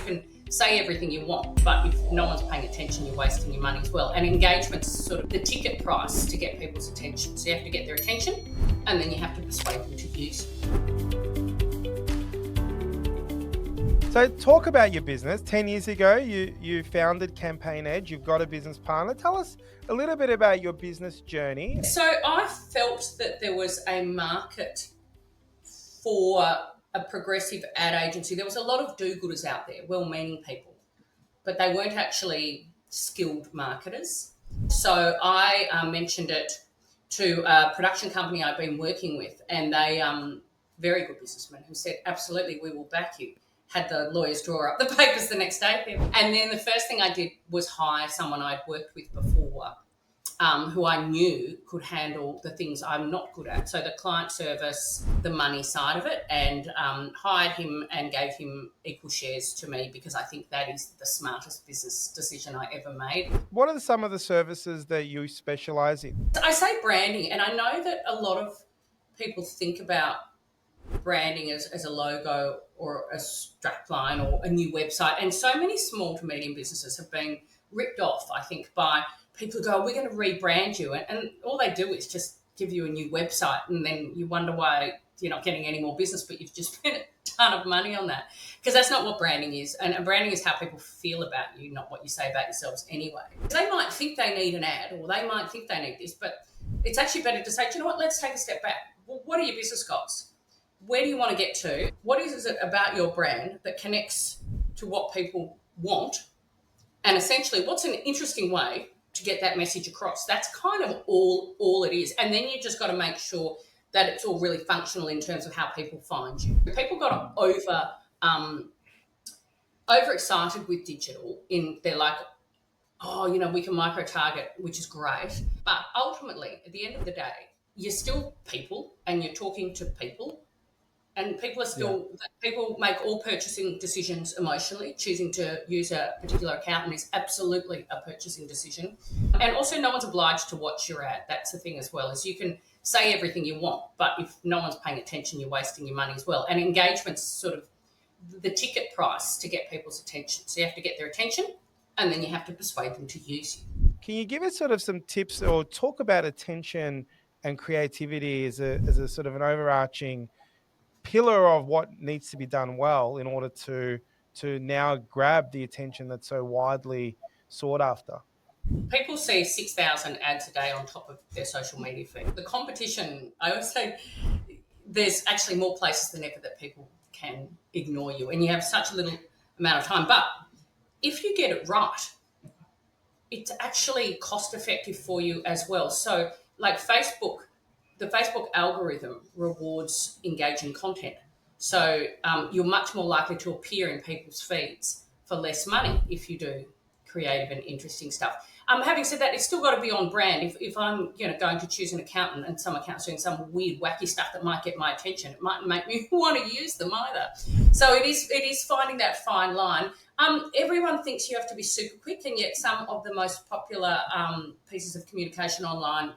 can say everything you want, but if no one's paying attention, you're wasting your money as well. And engagement's sort of the ticket price to get people's attention. So you have to get their attention, and then you have to persuade them to use. So talk about your business. 10 years ago, you founded Campaign Edge. You've got a business partner. Tell us a little bit about your business journey. So I felt that there was a market for a progressive ad agency. There was a lot of do-gooders out there, well-meaning people, but they weren't actually skilled marketers. So I mentioned it to a production company I'd been working with, and they, very good businessmen, who said, absolutely, we will back you. Had the lawyers draw up the papers the next day. And then the first thing I did was hire someone I'd worked with before, who I knew could handle the things I'm not good at. So the client service, the money side of it, and hired him and gave him equal shares to me, because I think that is the smartest business decision I ever made. What are some of the services that you specialise in? I say branding, and I know that a lot of people think about branding as a logo or a strapline or a new website. And so many small to medium businesses have been ripped off, I think, by people who go, we're going to rebrand you. And all they do is just give you a new website, and then you wonder why you're not getting any more business, but you've just spent a ton of money on that. Because that's not what branding is. And branding is how people feel about you, not what you say about yourselves anyway. They might think they need an ad, or they might think they need this, but it's actually better to say, do you know what, let's take a step back. Well, what are your business goals? Where do you want to get to? What is it about your brand that connects to what people want? And essentially, what's an interesting way to get that message across? That's kind of all it is. And then you just got to make sure that it's all really functional in terms of how people find you. People got overexcited with digital. They're like, oh, we can micro-target, which is great. But ultimately, at the end of the day, you're still people, and you're talking to people. And people are still, people make all purchasing decisions emotionally. Choosing to use a particular accountant is absolutely a purchasing decision. And also, no one's obliged to watch your ad. That's the thing as well, is you can say everything you want, but if no one's paying attention, you're wasting your money as well. And engagement's sort of the ticket price to get people's attention. So you have to get their attention, and then you have to persuade them to use you. Can you give us sort of some tips, or talk about attention and creativity as a sort of an overarching pillar of what needs to be done well in order to now grab the attention that's so widely sought after? People see 6,000 ads a day on top of their social media feed. The competition, I always say, there's actually more places than ever that people can ignore you, and you have such a little amount of time. But if you get it right, it's actually cost effective for you as well. So like the Facebook algorithm rewards engaging content. So you're much more likely to appear in people's feeds for less money if you do creative and interesting stuff. Having said that, it's still got to be on brand. If I'm going to choose an accountant, and some accountant's doing some weird, wacky stuff that might get my attention, it mightn't make me want to use them either. So it is finding that fine line. Everyone thinks you have to be super quick, and yet some of the most popular pieces of communication online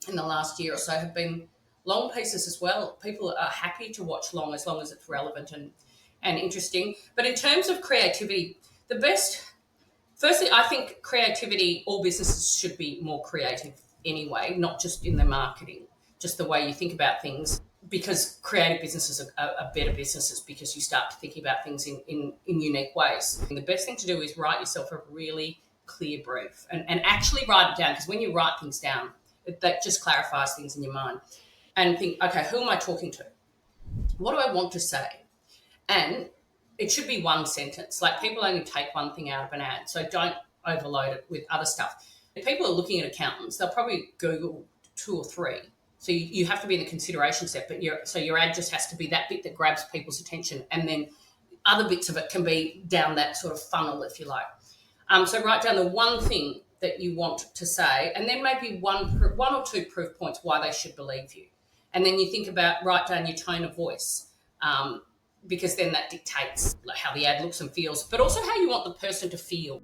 in the last year or so have been long pieces as well. People are happy to watch long as it's relevant and interesting. But in terms of creativity, firstly, I think creativity, all businesses should be more creative anyway, not just in their marketing, just the way you think about things, because creative businesses are better businesses, because you start thinking about things in unique ways. And the best thing to do is write yourself a really clear brief and actually write it down, because when you write things down, that just clarifies things in your mind, and think, okay, who am I talking to? What do I want to say? And it should be one sentence. Like, people only take one thing out of an ad, so don't overload it with other stuff. If people are looking at accountants, they'll probably Google 2 or 3. So you have to be in the consideration set, but your ad just has to be that bit that grabs people's attention, and then other bits of it can be down that sort of funnel, if you like. So write down the one thing that you want to say, and then maybe one or two proof points why they should believe you. And then you think about, write down your tone of voice, because then that dictates how the ad looks and feels, but also how you want the person to feel.